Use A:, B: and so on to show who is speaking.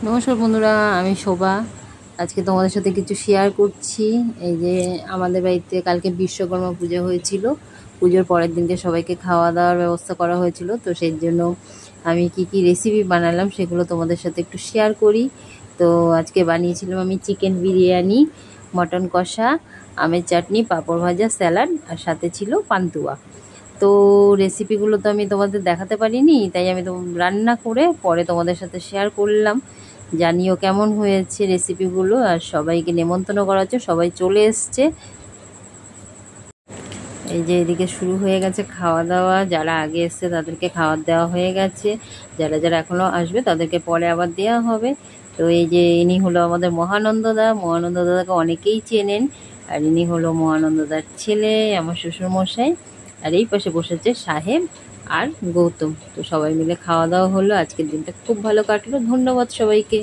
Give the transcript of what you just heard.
A: নমস্কার বন্ধুরা, আমি শোভা। আজকে তোমাদের সাথে কিছু শেয়ার করছি। এই যে আমাদের বাড়িতে কালকে বিশ্বকর্মা পুজো হয়েছিল। পুজোর পরের দিনকে সবাইকে খাওয়া দাওয়ার ব্যবস্থা করা হয়েছিল, তো সেই জন্য আমি কি কি রেসিপি বানালাম সেগুলো তোমাদের সাথে একটু শেয়ার করি। তো আজকে বানিয়েছিলাম আমি চিকেন বিরিয়ানি, মটন কষা, আমের চাটনি, পাঁপড় ভাজা, স্যালাড, আর সাথে ছিল পান্তুয়া। তো রেসিপিগুলো তো আমি তোমাদের দেখাতে পারিনি, তাই আমি তো রান্না করে পরে তোমাদের সাথে শেয়ার করলাম। জানিও কেমন হয়েছে রেসিপিগুলো, আর সবাইকে নেমন্তন্ন করা হচ্ছে, সবাই চলে এসছে। এই যে এদিকে শুরু হয়ে গেছে খাওয়া দাওয়া। যারা আগে এসছে তাদেরকে খাবার দেওয়া হয়ে গেছে, যারা যারা এখনও আসবে তাদেরকে পরে আবার দেওয়া হবে। তো এই যে ইনি হলো আমাদের মহানন্দদা। মহানন্দদাকে অনেকেই চেনেন। আর ইনি হলো মহানন্দদার ছেলে, আমার শ্বশুরমশাই। আর এই পাশে বসেছে সাহেব আর গৌতম। তো সবাই মিলে খাওয়া দাওয়া হলো। আজকের দিনটা খুব ভালো কাটলো। ধন্যবাদ সবাইকে।